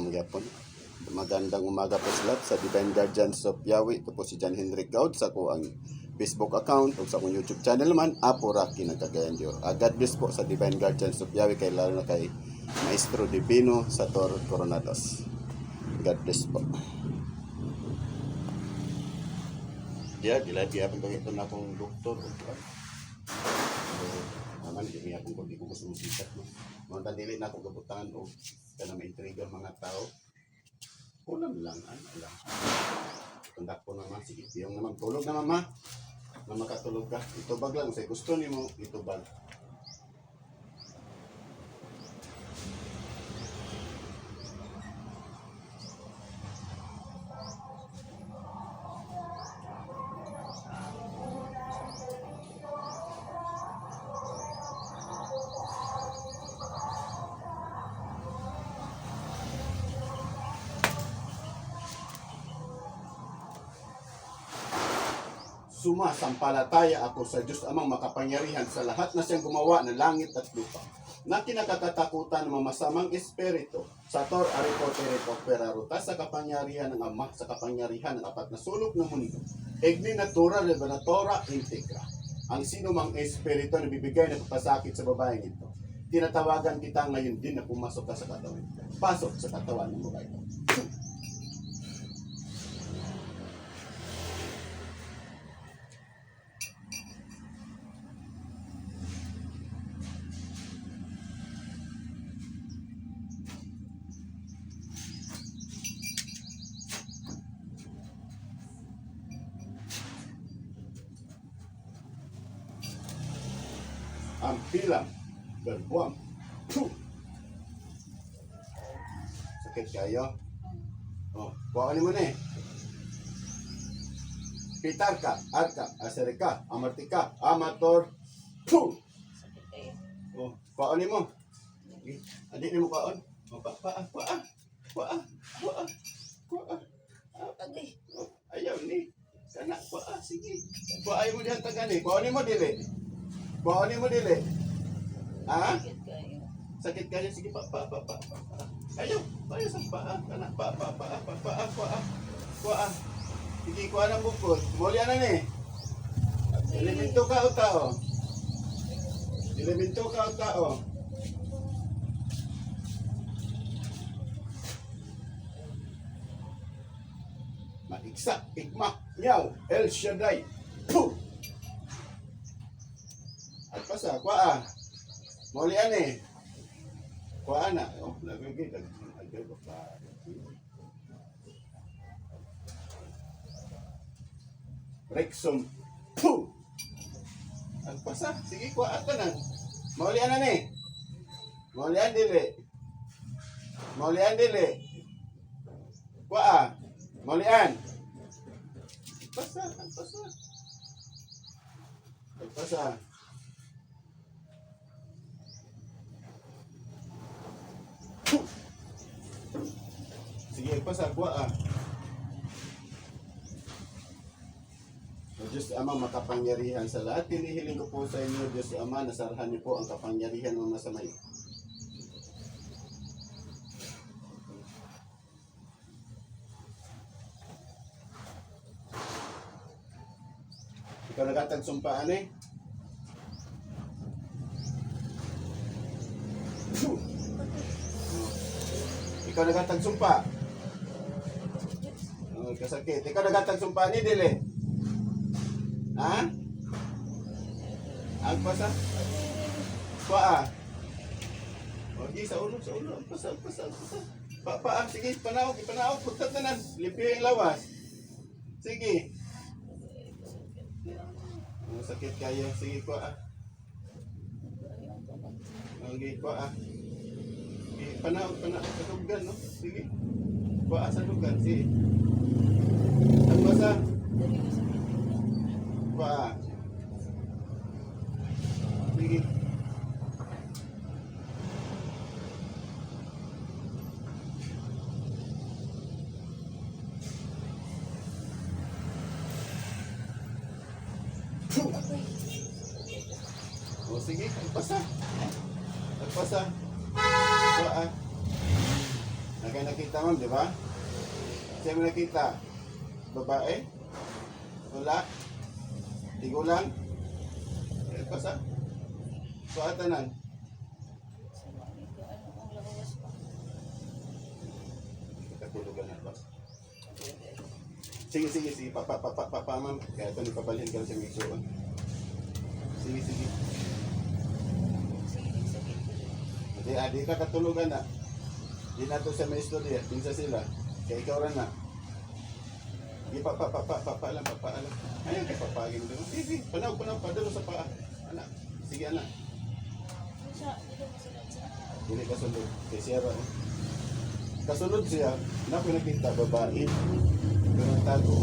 Magyapon. Magandang umaga po sa lahat sa Divine Guardians of Yahweh. Ito po si John Henrik Gaud sa ko ang Facebook account o sa akong YouTube channel naman, Apo Rocky ng Cagayan de Oro. God bless po sa Divine Guardians of Yahweh, kay lalo na kay Maestro Divino Sator Coronados. God bless po. Dilagi apong pagkito na akong doktor. Naman, hindi ko gusto musikat. Mga tandili na akong gabutangan o na ma-intriga ang mga tao. Kulang lang, lang. Tundak po naman, sige, yung naman tulog na mama, na makatulog ka. Itubag lang, say gusto ni mo, itubag. Sumasampalataya ako sa Diyos Amang makapangyarihan sa lahat na siyang gumawa ng langit at lupa, na kinakatakutan ng masamang espiritu, Sator Aripoterito Peraruta, sa kapangyarihan ng Ama, sa kapangyarihan ng apat na sulok ng mundo, Igni Natura Revenatora Integra. Ang sino mang espiritu na bibigay ng papasakit sa babaeng ito, tinatawagan kita ngayon din na pumasok ka sa katawan. Pasok sa katawan ng babae ito. Ang bilang berbuang. Sakit kayo? Oh, kuhaan mo na eh. Pitarka, arka, aserika, amartika, amator. Oh, kuhaan mo. Adik ni mo kuhaan. Kuhaan. Ayaw ni. Sana kuhaan, sige. Kuhaan mo diyan tagani. Kuhaan mo dili. Kuhaan mo dili. Ha? Sakit kayo. Sige, Ayaw sa paa. Kana, kuhaan. Sige, kuhaan ang bukod. Muli na ni. Elemento ka o tao. Elemento ka o tao. Maiksa, ikmak, nyaw, El Shaddai. Puh! At pasa, kuhaan. Muli ani. Kuhaan na. Oh, nagigit. Rexum. Puh! At pasa, sige, kuhaan ka na. Muli na ni. Muli dili. Kuhaan. Maulian. Pasa. Sige, pasa, kuha. Diyos Ama makapangyarihan sa lahat. Hinihiling ko po sa inyo, Diyos Ama, nasarahan niyo po ang kapangyarihan ng masamay. Ikaw nagatag sumpaan eh. Ikaw nagatag sumpa. Kasakit. Ikaw nagatag sumpaan ni dili. Ha? Ang pasa? Paa. Okay, sa ulo. Ang pasa. Paa. Sige, panawag. Punta tanan. Lipi ang lawas. Sige. Sakit kayo. Sige ko Okay ko Panahon sa lugan, no? Sige. Kuha sa lugan. Sige. Ang basa. Kuha. Sige. O sige, agpasa. Agpasa. Nakita ma'am, di ba? Siya mo nakita. Babae? Wala? Tigulang? Eh, pasa? Suatanan? Katulugan na ba? Sige, ma'am. Kaya ito, nagpabalhin ka sa mixuan. Sige. Di ka katulugan na. Di na to sa may istorya. Pinsa sila. Kaya ikaw rin na. Di papaalam. Ayun, kaya papagin doon. Sige, panaw, padalo sa paa. Anak, sige anak. Hindi kasunod. Kaya siya rin. Kasunod siya, na pinakita babae. Pero ang tago.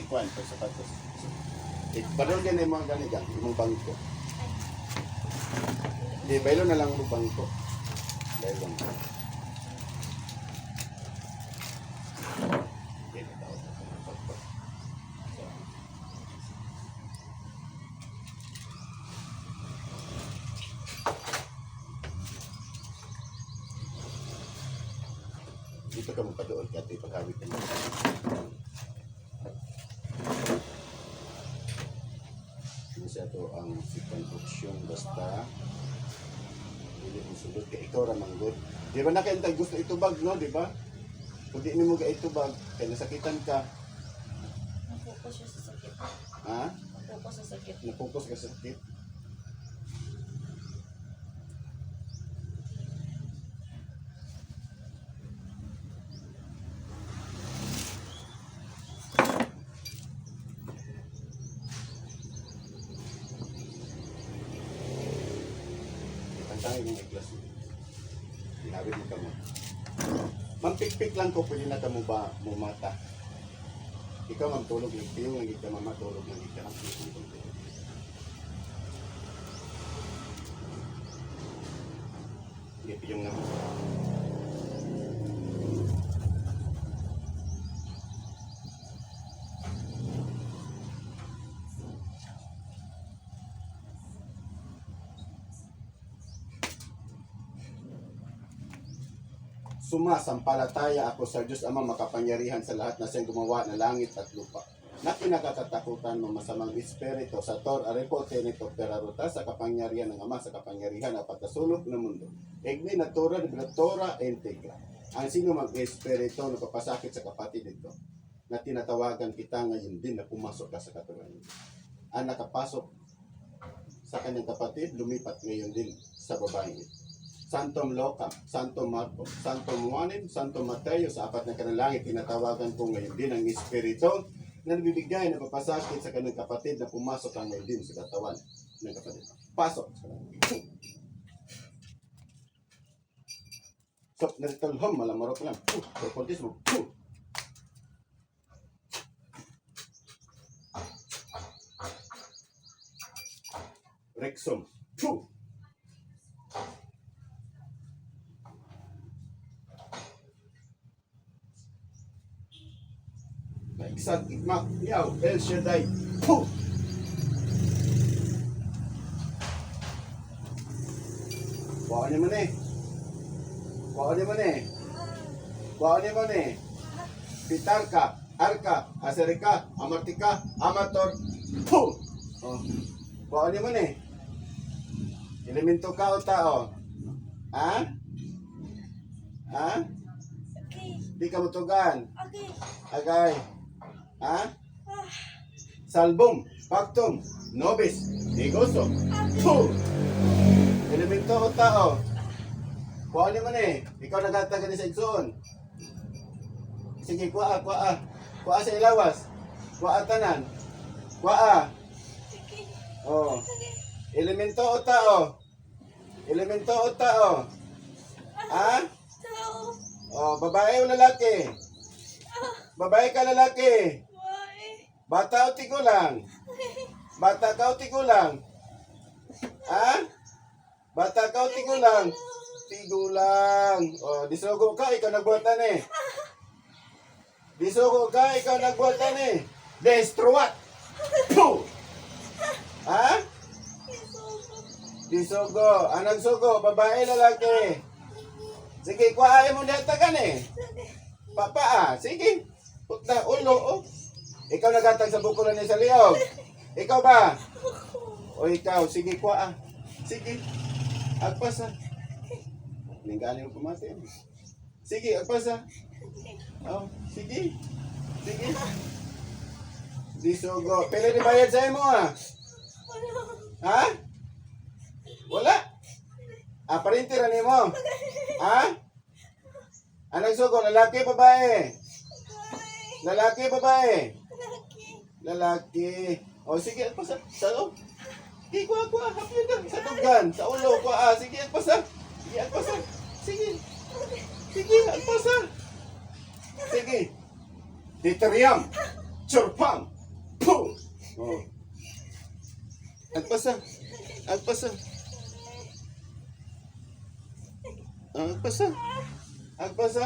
Ikuan, pag sapatos. Padol yan yung mga ganit yan, yung bangko. Hindi, baylo na lang yung bangko. Baylo na. Dito ka magpadoon ka ito ipagkawit ka. Siya to ang second option basta hindi mo sulod ka ikaw ramang good. Di ba nakita gusto itubag no, di ba? Kung di mo ga itubag, kaya nasakitan ka. Napokus siya sa sakit. Ha? Napokus sa sakit. Napokus ka sa sakit. Tayo yung iglas mo. Hinawid mo ka mo. Mampikpik lang ko, pwede na ka mo ba mumata. Ikaw magtulog ng piyong, lagi ka mamatulog, lagi ka ng piyong. Hindi piyong naman. Sumasampalataya ako sa Diyos Amang makapangyarihan sa lahat na siyang gumawa ng langit at lupa. Na kinakatakutan ng masamang espiritu sa tor arepo tenito peraruta sa kapangyarihan ng Ama sa kapangyarihan at pagkasulok ng mundo. Igni natura de tora integra. Ang sino mang espiritu na papasakit sa kapatid nito na tinatawagan kita ngayon din na pumasok ka sa katuruan. Ang nakapasok sa kanyang kapatid, lumipat ngayon din sa babaeng ito. Santom Loca, Santo Marco, Santo Juanin, Santo Mateo, sa apat na kanalangit, tinatawagan ko ngayon din ang Espiritu na nagbibigay ng papasakit sa kanyang kapatid na pumasok ang ngayon din sa katawan ng kapatid. Pasok! So, naritalhom, malamarok lang. Perpuntis mo. Rexum. Naiksak, ikmak, yaw, El Shaddai. Puh! Bawa niya man eh. Pitarka, Arka, Aserika, Amartika, Amator. Puh! Oh. Bawa niya man eh. Elemento ka o tao? Ha? Okay. Di ka mutugan. Okay. Agay. Ha? Salbum, Pactum, Nobis, Negoso. Puh! Elemento o tao? Kuha naman eh. Ikaw nagataga ni sa igsoon. Sige, kuha. Kuha sa ilawas. Kuha tanan. Kuha. Okay. Oh. Elemento o tao? Elemento o tao? Ha? Tao. Oh, babae o lalaki? Babae ka lalaki? Why? Bata o tigulang? Bata ka o tigulang? Ha? Bata ka o tigulang? Tigulang. Oh, disugo ka, ikaw nagbuhatan eh. Disugo ka, ikaw nagbuhatan eh. Destruat. Puh! Ha? Isugo. Disugo. Anong sugo? Babae, lalaki. Sige, kuhain mo dihatagan eh. Papa, sige. Puta, ulo, oh. Ikaw nagatag sa bukulan ni sa liog. Ikaw ba? O ikaw, sige, kuha. Sige. Agpasa. Linggaling mo pumati. Sige, agpasa. Oh, sige. Sige. Disugo. Pili ni bayad sa imo ah. Wala. Ha? Wala. Parintiran ni mo. Ha? Anong sugo? Lalaki, babae? Ay. Lalaki, babae? Laki. Lalaki. O sige, agpasa. Sa loob. Sige, kuha. Hapyan ka. Sa tugan. Sa ulo. Kuha. Sige, agpasa. Sige, agpasa. Sige. Sige, agpasa. Sige. Titeriam. Churpam. Pum. Oh. Agpasa. Agpasa. Agpasa. Agpasa.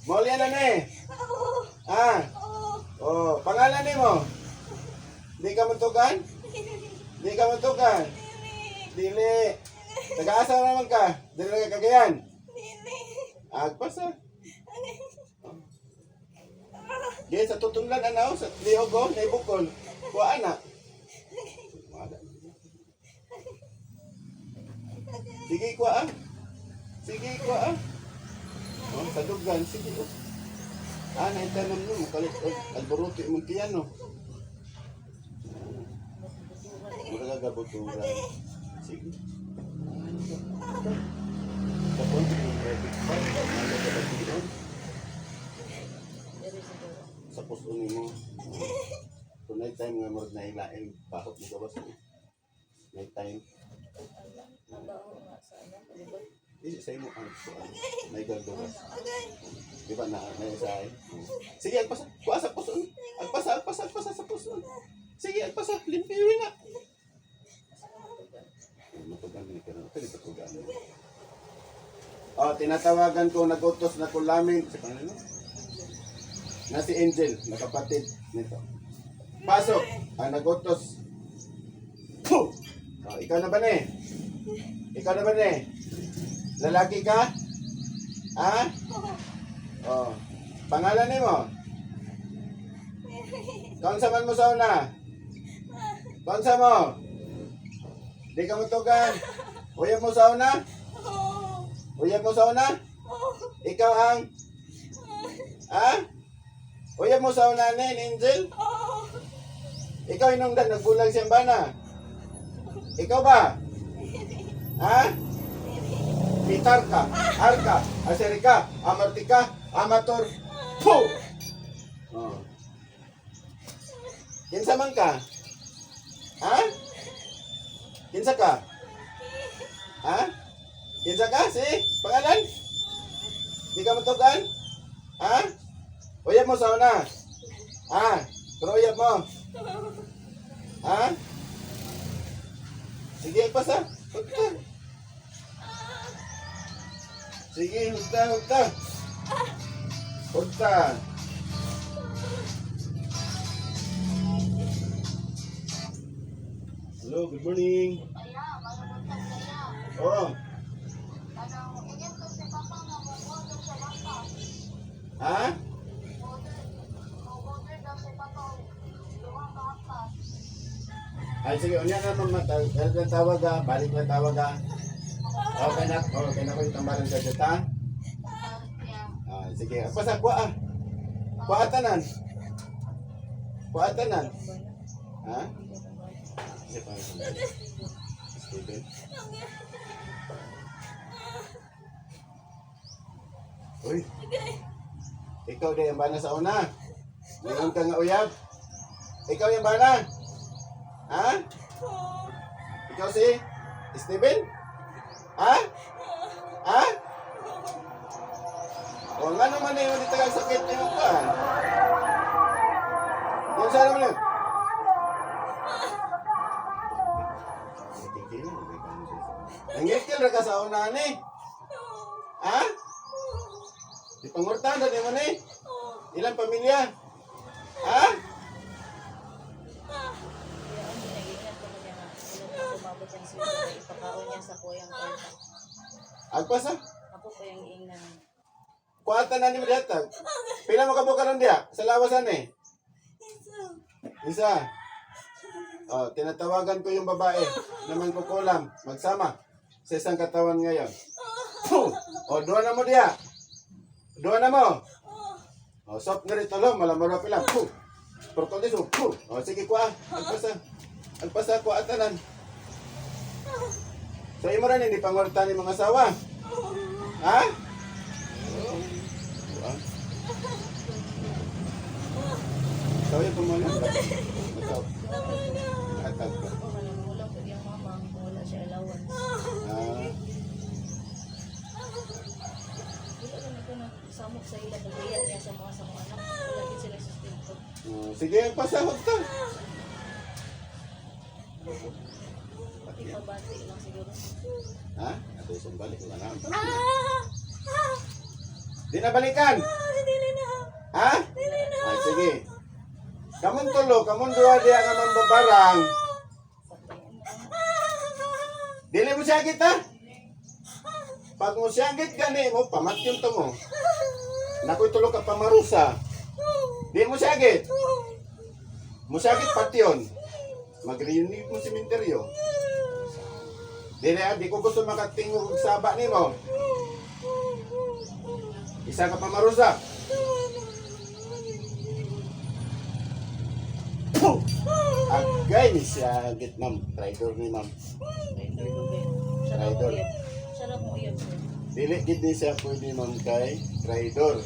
Maulian na ni. Oo. Ah. Oo. Oh, pangalan ni mo. Di ka matukan? Di ka matukan? Dili. Taga-asa naman ka? Dili ka Cagayan? Dili. Agpasa. Di sa tutunglan anaw sa Liogo, na ibukol. Kuha na. Sige, kuha. Sige, kuha. Oh, sa dugan, sige. Oh. Naitanom mo, makalit. Oh, alburuti mo kiyan, no. Mura ka gabuturan. Sige. Tapos, sa puso ni mo. Kung night time nga mo na ilain, bakot mo gawas mo. Night time. Sa imo ang may gawas. Di ba na isahay? Sige, agpasa. Kuha sa puso. Agpasa sa puso. Sige, agpasa. Limpihin na. Matugan din ka na. Pwede matugan. Tinatawagan ko, nagutos na kulamin. Sa kanila? Na si Angel, nakapatid nito. Pasok, nagutos. Puh! Ikaw na ba ne? Ikaw na ba ne? Lalaki ka? Ha? Pangalan ni mo? Kaunsa man mo sa una? Kaunsa mo? Di ka matugan? Uyab mo sa una? Oo. Uyab mo sa una? Oo. Ikaw ang? Ha? Uyab mo sa una ni Angel? Oo. Ikaw inungdan, nagbulag siyang bana. Ikaw ba? Ha? Pitarka, Arka, Aserika, Amartika, Amator, Puh! Kinsa man ka? Ha? Kinsa ka? Ha? Kinsa ka? Si? Pangalan? Di ka matugan? Ha? Uyab mo sa una? Ha? Pero uyab mo? Ha? Sige, pasa. Punta. Sige, hugta. Hugta. Hello, good morning. Oh. Ha? Ay, sige, unya naman tawag ka, balik na tawag ka. Okay na ko yung tambalan sa data. Sige, basta kuha. Kuha tanan. Ha? Sige pa. Steven. Uy. Ikaw din yung bana sa una. Ngayon ka nga uyab. Ikaw yung bana. Ha? Oo. Ikaw si Steven? Ha? Ha? O nga naman na yung ditagang sakit niyo ka. Yung saan naman yun? Nangikil na ka sa unahan eh. Oo. Ha? Oo. Di pangurtan na naman eh. Oo. Ilang pamilya? Ha? Kaya ang ginag-ingat ko niya nga. Ilan na tumabot yung sila. Ipakaon niya sa kuyang kwarta. Agpasa? Ako po yung ingnan. Kuwata na ni mo dihatag. Pila mo kabuka ron diya? Sa lawasan eh. Isa. Oh, tinatawagan ko yung babae na mangkukulam. Magsama sa isang katawan ngayon. O, duwa na mo diya. Duwa na mo. O, sop na rin talo. Malamara pila. Portol diso. O, sige kuha. Agpasa. Agpasa kuha atanan. So, imo rin hindi pangwarta ni mga asawa. Ha? Kuha. So, yun pumuna. Matap. Atag ko. Ako manungulang ko yung mama. Kung wala siya allowance. Ah. Wala lang ito na samok sa ila. Pagbayat niya sa mga anak. Wala din sila sustento. Sige, pasahod ka. Ipabati lang siguro. Ha? Ato isang balik. Wala na. Di na balikan. Ha? Ay, sige. Kamon tulo, kamon duwa diya nga mambabarang. Dili mo siyagit ha? Pag mo siyagit gani mo, pamatyong to mo. Nakoy tulo ka pamarusa. Di mo siyagit. Mo siyagit patyon. Mag-reunite mo simenteryo. Di ko gusto makatingog saba ni mo. Isa ka pamarusa. Agay ni siya git ma'am. Traitor ni ma'am. Traitor ko ba? Sarap mo Traitor. uyab. Sarap mo uyab. Dili gid ni siya pwede ma'am kay traitor.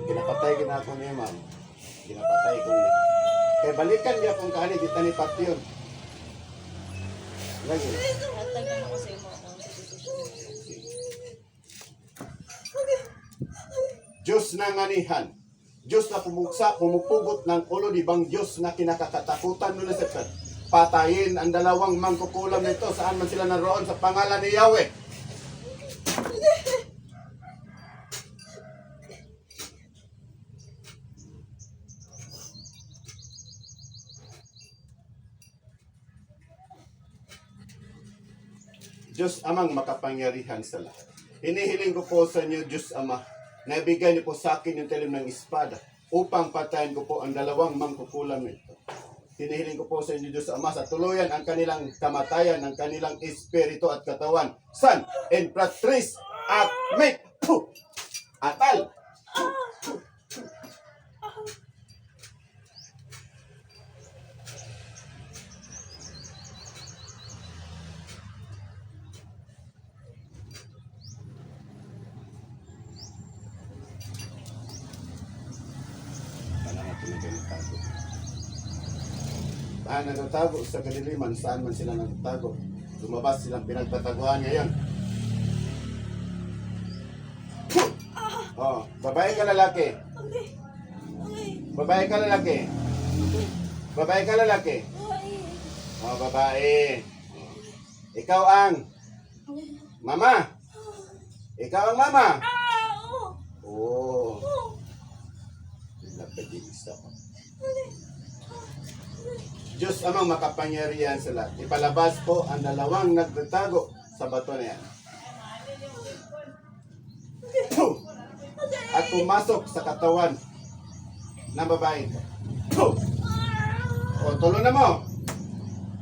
Ginapatay gina ako ni ma'am. Ginapatay ko ni. Kay balikan niya kung kani kita ni patyon. Lagi. Hatag naman ko sa imo ang desisyon. Diyos na nganihan. Diyos na pumupugot ng ulo di bang Diyos na kinakakatakutan nila sa patayin ang dalawang mangkukulam nito saan man sila naroon sa pangalan ni Yahweh. Diyos Amang makapangyarihan sa lahat. Hinihiling ko po sa inyo, Diyos Ama, na ibigay niyo po sa akin yung talim ng espada upang patayin ko po ang dalawang mangkukulam nito. Hinihiling ko po sa inyo, Diyos Ama, sa tuluyan ang kanilang kamatayan, ang kanilang espiritu at katawan. Son, Emperatriz, at Mate, Atal. Saan nagtatago sa kadiliman, saan man sila nagtatago. Lumabas silang pinagtataguan ngayon. Oh, babae ka lalaki. Babae ka lalaki. Babae ka lalaki. Oh, babae. Ikaw ang mama. Ikaw ang mama. Oh. Napag-iisa ko. Diyos Amang makapangyarihan sa lahat. Ipalabas po ang dalawang nagtatago sa bato na yan. At pumasok sa katawan ng babae. O, tulo na mo.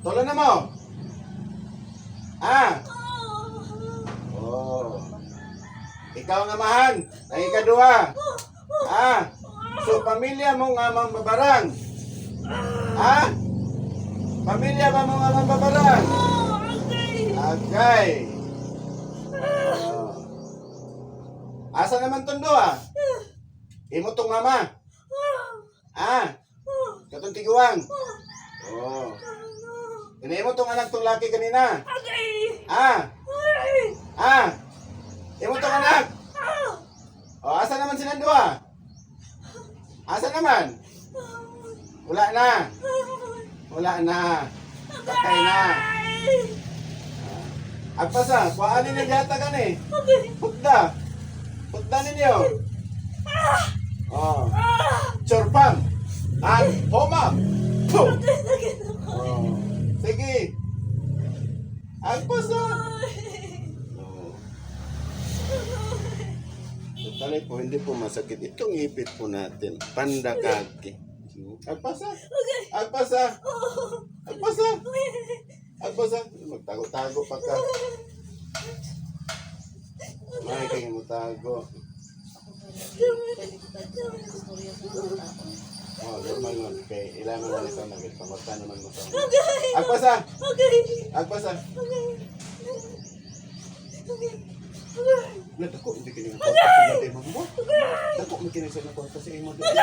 Tulo na mo. Ah. Oh. Ikaw ang amahan. Ang ikadua. Ah. So, pamilya mo nga mambabarang. Ah. Pamilya ba mo nga mambabarang? Agay. Oh. Asa naman tondo ah? Imo tong mama. Ah. Katong tiguang. Oh. Imo tong anak tong laki kanina. Ah. Ah. Imo tong anak. Oh, asa naman sila dua? Asa naman? Wala na. Wala na. Patay na. Agpasa, kuhaan ninyo yata ka ni. Putda. Putda ninyo. Oh. Chorpam. Ang homam. Oh. Sige. Agpasa. Oh. Talay po, hindi po masakit. Itong ipit po natin. Pandakaki. Agpasa. Agpasa. Agpasa. Agpasa. Magtago-tago pa ka. May kayo mo tago. Baliktad sa istorya sa mga tao. Oh, normal nun. Kaya ilan mo lang ito naging pamagta naman mo sa Agpasa! Agpasa! Dako, hindi kinig ako. Kasi mo mo. Dako, may kinig sa nakon kasi imo doon. Sa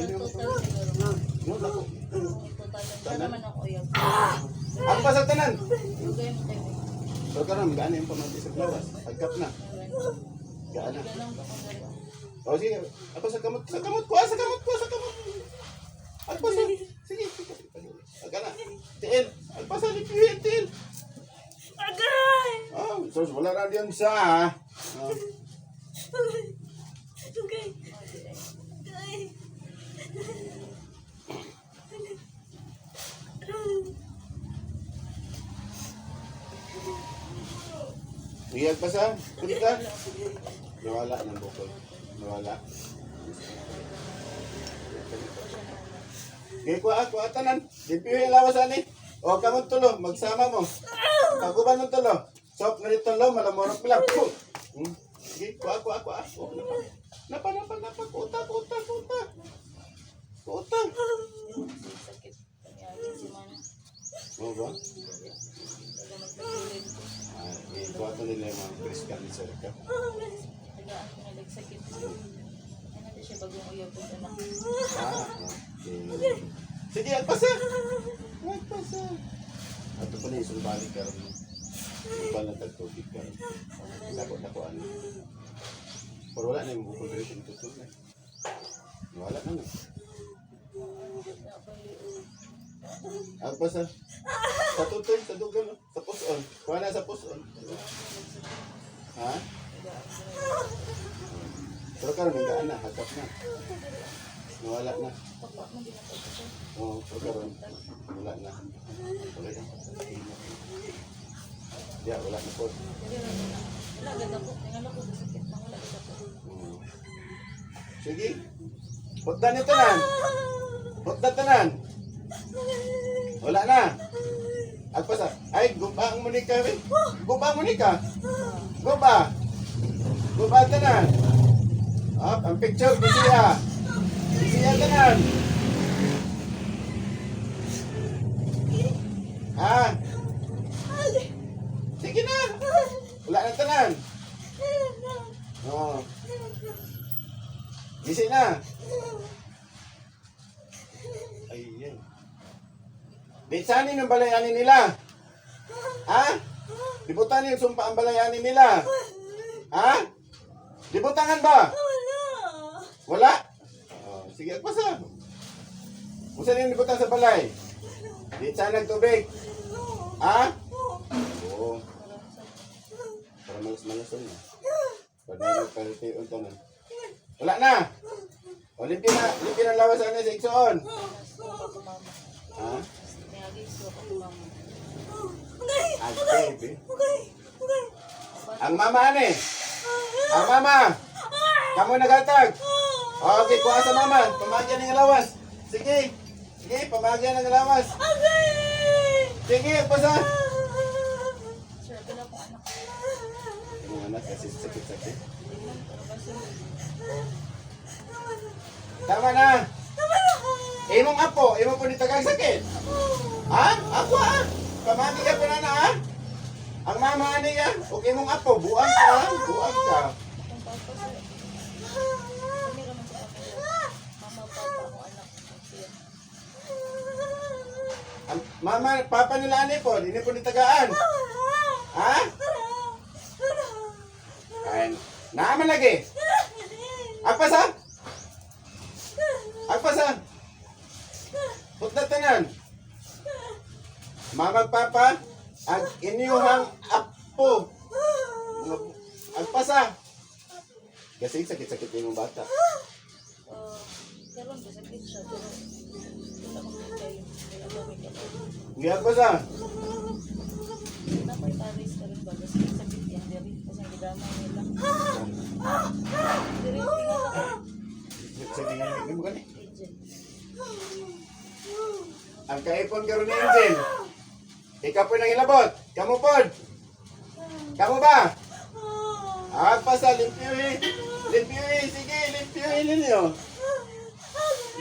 inyo mo. Total siguro. No, dako. Total lang. Siya naman ang uyab. Agpasa tanan! Lugay mo tayo. So karon gaan yung pamati sa lawas. Agkap na. Gaan na. Ganun ako ganun. O sige, ako sa kamot ko, sa kamot ko. Agpasa. Sige, sige. Agka na. Tiil. Agpasa, lipihin, tiil. Oh, so wala na diyan sa ha. Oh. Sige, agpasa. Kulit ka. Nawala ng bukol. Nawala. Okay, kuha tanan. Lipihin lawas ani. O, kamot tulo. Magsama mo. Paguban ng tulo. Sok na dito lo, malamorok lang. Sige, kuha. Oh, napa. Kuta. Sakit. Kanyagin si Mana. Oo ba? Taga magpagulid ko. Kuha to nila yung mga breast cancer ka. Tagaan ko nagsakit. Ano na siya bagong uyab ko anak. Okay. Sige, agpasa. Ato pa na isang balik ka rin. Iba lang tagtubig ka rin. Dako ano. Pero wala na yung bukol dito yung tutog na. Wala na. Agpasa. Sa tutoy, sa dugan, sa puson. Kuha na sa puson. Ha? Pero karon higaan na, hagap na. Nawala na. Oo, pero karon wala na. Wala na. Ya, wala na po. Wala ganda po. Tingala ko sakit na wala ganda po. Sige. Punta niyo tanan. Punta tanan. Wala na. Agpasa. Ay, guba ang munika. Guba ang munika. Guba. Guba tanan. Ang picture, bisiya. Bisiya tanan. Ha? Sige na. Wala na tanan. Oo. Bisi na. Ayan. Bitsanin ang balayanin nila. Ha? Dibutanin yung sumpa ang balayanin nila. Ha? Dibutangan ba? Wala? Oh, sige, agpasa. Kung saan yung dibutan sa balay? Bitsa nagtubig. Ha? Oo. Para malas-malasan na. Pwede na magkalitiyon ka na. Wala na. O, limpin ang lawas sa iksoon. Ako mama. Ha? Tingagin ko ako mama. Baby. Ang mama ane. Ang mama. Kamu nagatag. Okay, kuha sa mama. Pamagyan ng lawas. Sige. Sige, pamagyan ng lawas. Sige, pasa. Sir, wala po anak. Yung anak kasi sakit-sakit. Tingnan ko ba siya? Tama na. Imong apo, imong po ni tagang sakit. Ha? Ako ha? Pamagi ka pa na ha? Ang mama niya, okay mong apo, buang ka. Buang ka. Akong papa sir. Kami raman sa kapila. Mama, papa, ako anak. Siya. Ang mama, papa nila ani po, hindi po ni tagaan. Ha? Ay, naaman lagi. Agpasa? Agpasa? Putna tanan. Mama, papa, ang inyuhang apo. Agpasa. Kasi sakit-sakit yung bata. Karon ba sakit siya pero wala ko kayo. Wala ko may kayo. Giyak pa sa. Napay pares ka rin ba? Kasi sakit yan diri kasi ang gidamay nila. Diri tingnan ako. Sige nga, hindi mo gani. Agent. Ang kaipon karon ni Angel. Ikaw po nang ilabot. Kamu pod. Kamu ba? Pasa, limpyuhin. Limpyuhin, sige, limpyuhin ninyo.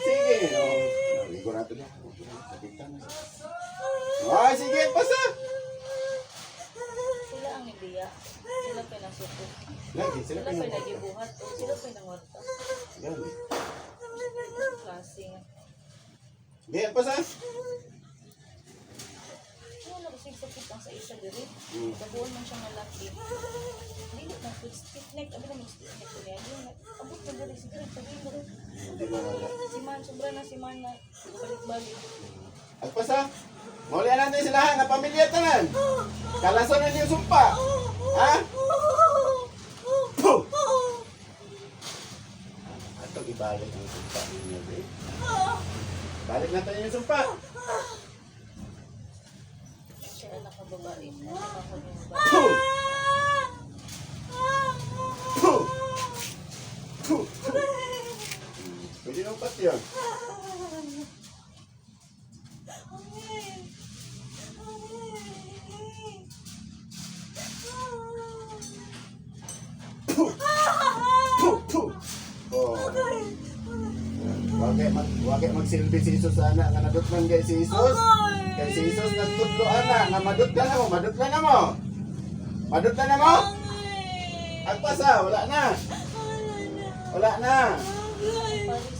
Sige. Ligo natin na. Sige, pasa. Sila ang ibiya. Sila pa nang suko. Lagi, sila Sila pa kayo. nagibuhat. Sila pa nang warta. Gani. Klase nga. Gaya, pasa. Wala kasi sakit ang sa isa diri. Hmm. Dabuhan man siya malaki. Hindi na stiff neck. Abi na mag-stiff neck ko niya. Abot na diri. Sige rin. Sabihin mo rin. Hindi mo wala. Si Man, sobra na si Man na balik-balik. At pasa. Maulian natin sila nga pamilya tanan. Kalason na yung sumpa. Ha? Puh! Atong ibalik ang sumpa ninyo, eh. Balik natin yung sumpa. Siya anak ng babae. Anak ako yung babae. Puh! Puh! Puh! Pwede na upat yun. Puh! Puh! Puh! Oh. Wagay magsilbi si Jesus ana nga nadutman kay si Jesus. Kay si Jesus nagtudlo ana nga madutlan na mo, madutlan na mo. Madutlan na mo? Agpasa, wala na. Wala na. Paris.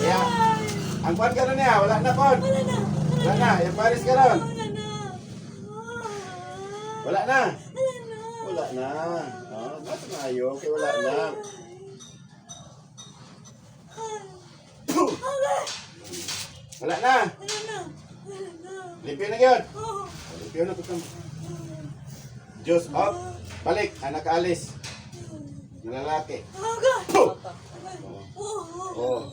Kaya, ang pan ka niya, wala na pon. Wala na, yung Paris ka ron. Wala na. Wala na. Oh, nasa na ayaw, kaya wala na. Puh! Wala na. Limpyo na yun. Limpyo na ito. Diyos, up. Balik, anak alis. Nalalaki. Puh! Papa. Oh.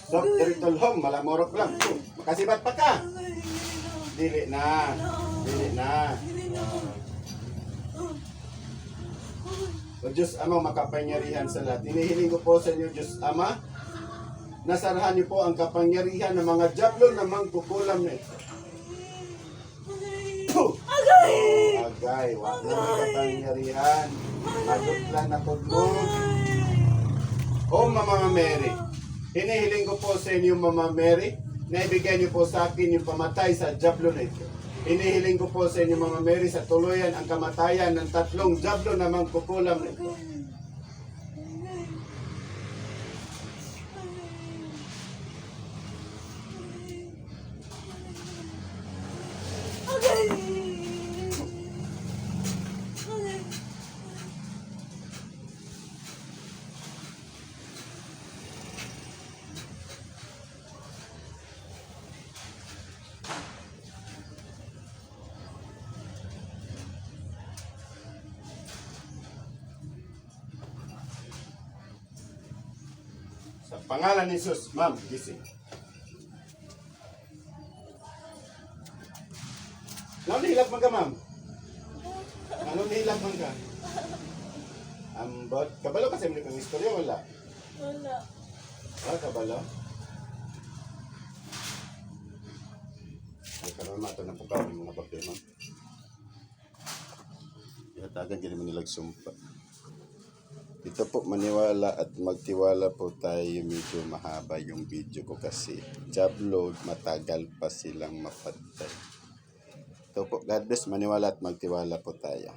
Stop, irritol home, malamorok lang. Puh! Makasibat pa ka. Dili na. Dili na. O Diyos Ama, makapangyarihan sa lahat. Hinihiling ko po sa inyo, Diyos Ama, nasarahan niyo po ang kapangyarihan ng mga diablo na mangkukulam na ito. Puh! Agay, wag na may kapangyarihan. Madutlan na po mo. O Mama Mary, hinihiling ko po sa inyo, Mama Mary, na ibigay niyo po sa akin yung pamatay sa diablo na ito. Hinihiling ko po sa inyo, Mama Mary, sa tuluyan ang kamatayan ng 3 diablo na mangkukulam na ito. Sa pangalan ni Jesus, ma'am, gising. Ano nihilap man ka, ma'am? Ano nihilap man ka? Ambot. Kabalo kasi mo kang istorya, wala? Wala. Kabalo? Ay, karoon mato na po kami mga papel, ma'am. Yatagan gini mo nilag sumpa. Ito po, maniwala at magtiwala po tayo. Medyo mahaba yung video ko kasi job load, matagal pa silang mapatay. Ito po, God bless, maniwala at magtiwala po tayo.